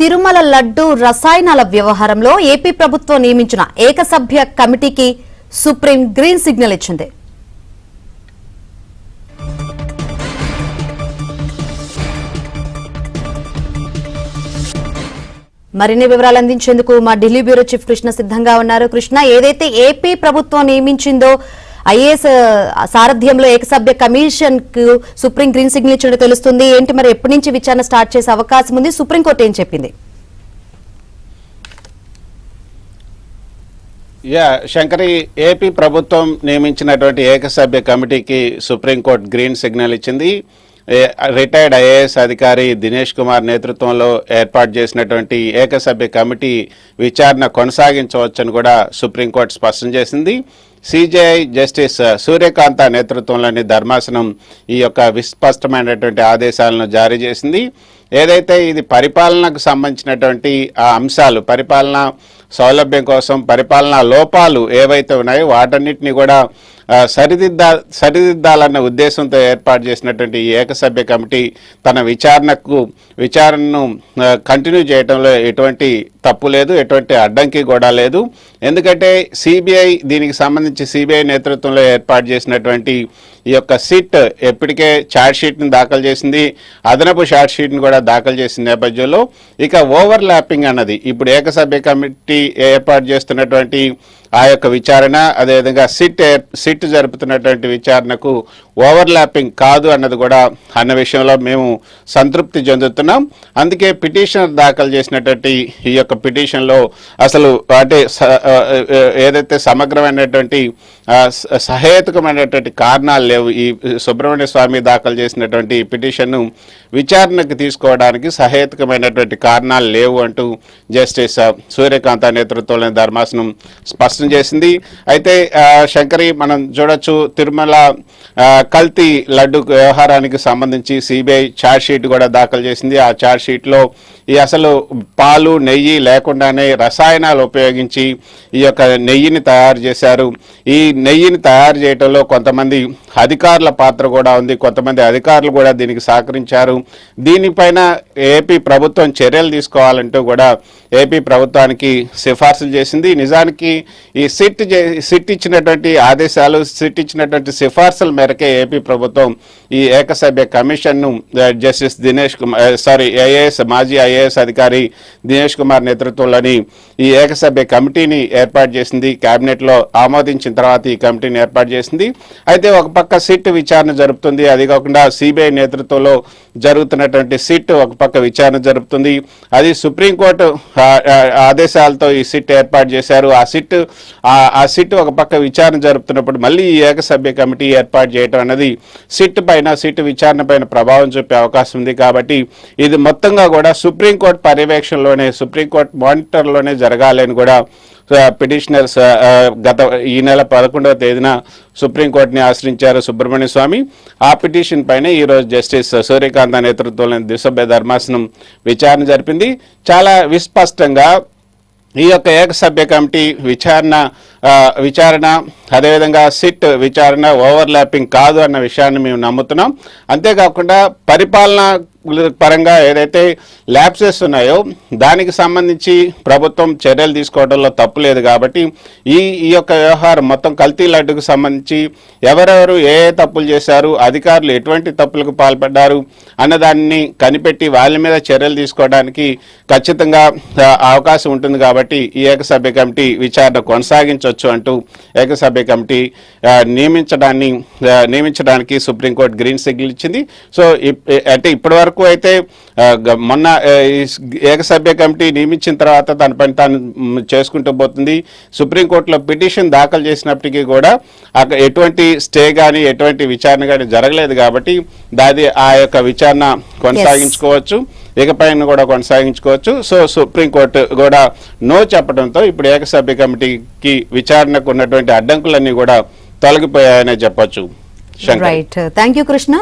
తిరుమల లడ్డు రసాయనాల వ్యవహారంలో ఏపీ ప్రభుత్వం నియమించిన ఏకసభ్య కమిటీకి సుప్రీం గ్రీన్ సిగ్నల్ ఇచ్చింది. మరిన్ని వివరాలు అందించేందుకు మా ఢిల్లీ బ్యూరో చీఫ్ కృష్ణ సిద్ధంగా ఉన్నారు. కృష్ణ, ఏదైతే ఏపీ ప్రభుత్వం నియమించిందో ఐఏఎస్ సారథ్యంలో ఏకసభ్య కమిషన్ కు సుప్రీం గ్రీన్ సిగ్నల్ ఇచ్చినట్టు తెలుస్తుంది. ఏంటి మరి ఎప్పటి నుంచి విచారణ స్టార్ట్ చేసే అవకాశం ఉంది? సుప్రీంకోర్టు ఏం చెప్పింది? శంకరి, ఏపీ ప్రభుత్వం నియమించినటువంటి ఏకసభ్య కమిటీకి సుప్రీంకోర్టు గ్రీన్ సిగ్నల్ ఇచ్చింది. రిటైర్డ్ ఐఏఎస్ అధికారి దినేష్ కుమార్ నేతృత్వంలో ఏర్పాటు చేసినటువంటి ఏకసభ్య కమిటీ విచారణ కొనసాగించవచ్చని కూడా సుప్రీంకోర్టు స్పష్టం చేసింది. సిజేఐ జస్టిస్ సూర్యకాంత నేతృత్వంలోని ధర్మాసనం ఈ యొక్క విస్పష్టమైనటువంటి ఆదేశాలను జారీ చేసింది. ఏదైతే ఇది పరిపాలనకు సంబంధించినటువంటి ఆ అంశాలు, పరిపాలన సౌలభ్యం కోసం పరిపాలనా లోపాలు ఏవైతే ఉన్నాయో వాటన్నిటిని కూడా సరిదిద్దాలన్న ఉద్దేశంతో ఏర్పాటు చేసినటువంటి ఈ ఏకసభ్య కమిటీ తన విచారణను కంటిన్యూ చేయడంలో ఎటువంటి తప్పు లేదు, ఎటువంటి అడ్డంకి కూడా లేదు. ఎందుకంటే సిబిఐ, దీనికి సంబంధించి సిబిఐ నేతృత్వంలో ఏర్పాటు చేసినటువంటి ఈ యొక్క సిట్ ఎప్పటికే ఛార్జ్ షీట్ని దాఖలు చేసింది, అదనపు ఛార్జ్ షీట్ని కూడా దాఖలు చేసిన నేపథ్యంలో ఇక ఓవర్ ల్యాపింగ్ అన్నది ఇప్పుడు ఏకసభ్య కమిటీ ఏర్పాటు చేస్తున్నటువంటి ఆ యొక్క విచారణ, అదేవిధంగా సిట్ జరుపుతున్నటువంటి విచారణకు ఓవర్ ల్యాపింగ్ కాదు అన్నది కూడా అన్న విషయంలో మేము సంతృప్తి చెందుతున్నాం. అందుకే పిటిషనర్ దాఖలు చేసినటువంటి ఈ యొక్క పిటిషన్లో అసలు అంటే ఏదైతే సమగ్రమైనటువంటి సహేతుకమైనటువంటి కారణాలు లేవు. ఈ సుబ్రహ్మణ్య స్వామి దాఖలు చేసినటువంటి పిటిషన్ను విచారణకు తీసుకోవడానికి సహేతుకమైనటువంటి కారణాలు లేవు అంటూ జస్టిస్ సూర్యకాంత నేతృత్వంలోని ధర్మాసనం స్పష్టం చేసింది. అయితే శంకరి, మనం చూడొచ్చు, తిరుమల కల్తీ లడ్డు వ్యవహారానికి సంబంధించి సిబిఐ ఛార్జ్ షీట్ కూడా దాఖలు చేసింది. ఆ ఛార్జ్ షీట్లో ఈ అసలు పాలు, నెయ్యి లేకుండానే రసాయనాలు ఉపయోగించి ఈ యొక్క నెయ్యిని తయారు చేశారు. ఈ నెయ్యిని తయారు చేయడంలో కొంతమంది అధికారుల పాత్ర కూడా ఉంది, కొంతమంది అధికారులు కూడా దీనికి సహకరించారు. దీనిపైన ఏపీ ప్రభుత్వం చర్యలు తీసుకోవాలంటూ కూడా ఏపీ ప్రభుత్వానికి సిఫార్సులు చేసింది. నిజానికి ఈ సిట్ ఇచ్చినటువంటి ఆదేశాలు, సిట్ ఇచ్చినటువంటి సిఫార్సుల మేరకే ఏపీ ప్రభుత్వం ఈ ఏకసభ్య కమిషన్ను జస్టిస్ మాజీ ఐఏఎస్ అధికారి దినేష్ కుమార్ నేతృత్వంలోని ఈ ఏకసభ్య కమిటీని ఏర్పాటు చేసింది. కేబినెట్లో ఆమోదించిన తర్వాత ఈ కమిటీని ఏర్పాటు చేసింది. అయితే ఒక పక్క సిట్ విచారణ జరుపుతుంది, అది కాకుండా సిబిఐ నేతృత్వంలో జరుగుతున్నటువంటి సిట్ ఒక పక్క విచారణ జరుపుతుంది. అది సుప్రీంకోర్టు ఆదేశాలతో ఈ సిట్ ఏర్పాటు చేశారు. ఆ సిట్ ఒక పక్క విచారణ జరుపుతున్నప్పుడు మళ్ళీ ఈ ఏకసభ్య కమిటీ ఏర్పాటు చేయడం అన్నది సిట్ విచారణ పైన ప్రభావం చూపే అవకాశం ఉంది. కాబట్టి ఇది మొత్తంగా కూడా సుప్రీంకోర్టు పర్యవేక్షణలోనే, సుప్రీంకోర్టు మానిటర్లోనే జరగాలని కూడా పిటిషనర్స్ ఈ నెల 11వ తేదీన సుప్రీంకోర్టుని ఆశ్రయించారు సుబ్రహ్మణ్య స్వామి. ఆ పిటిషన్ పైన ఈరోజు జస్టిస్ సూర్యకాంత నేతృత్వంలోని ద్విసభ్య ధర్మాసనం విచారణ జరిపింది. చాలా విస్పష్టంగా ఈ యొక్క ఏకసభ్య కమిటీ విచారణ అదేవిధంగా సిట్ విచారణ ఓవర్ ల్యాపింగ్ కాదు అన్న విషయాన్ని మేము నమ్ముతున్నాం. అంతేకాకుండా పరిపాలన పరంగా ఏదైతే ల్యాప్సెస్ ఉన్నాయో దానికి సంబంధించి ప్రభుత్వం చర్యలు తీసుకోవడంలో తప్పు లేదు. కాబట్టి ఈ యొక్క వ్యవహారం మొత్తం కల్తీ లడ్డుకు సంబంధించి ఎవరెవరు ఏ తప్పులు చేశారు, అధికారులు ఎటువంటి తప్పులకు పాల్పడ్డారు అన్నదాన్ని కనిపెట్టి వాళ్ళ మీద చర్యలు తీసుకోవడానికి ఖచ్చితంగా అవకాశం ఉంటుంది. కాబట్టి ఈ ఏకసభ్య కమిటీ విచారణ కొనసాగించవచ్చు అంటూ ఏకసభ్య కమిటీ నియమించడానికి సుప్రీంకోర్టు గ్రీన్ సిగ్నల్ ఇచ్చింది. సో అంటే ఇప్పటి వరకు అయితే మొన్న ఏకసభ్య కమిటీ నియమించిన తర్వాత తన పని తాను చేసుకుంటూ పోతుంది. సుప్రీంకోర్టులో పిటిషన్ దాఖలు చేసినప్పటికీ కూడా ఎటువంటి స్టే కానీ ఎటువంటి విచారణ కానీ జరగలేదు. కాబట్టి ఆ యొక్క విచారణ కొనసాగించుకోవచ్చు, ఇకపైన కూడా కొనసాగించుకోవచ్చు. సో సుప్రీంకోర్టు కూడా నో చెప్పడంతో ఇప్పుడు ఏకసభ్య కమిటీకి విచారణకు ఉన్నటువంటి అడ్డంకులన్నీ కూడా తొలగిపోయాయనే చెప్పొచ్చు. Right, thank you Krishna.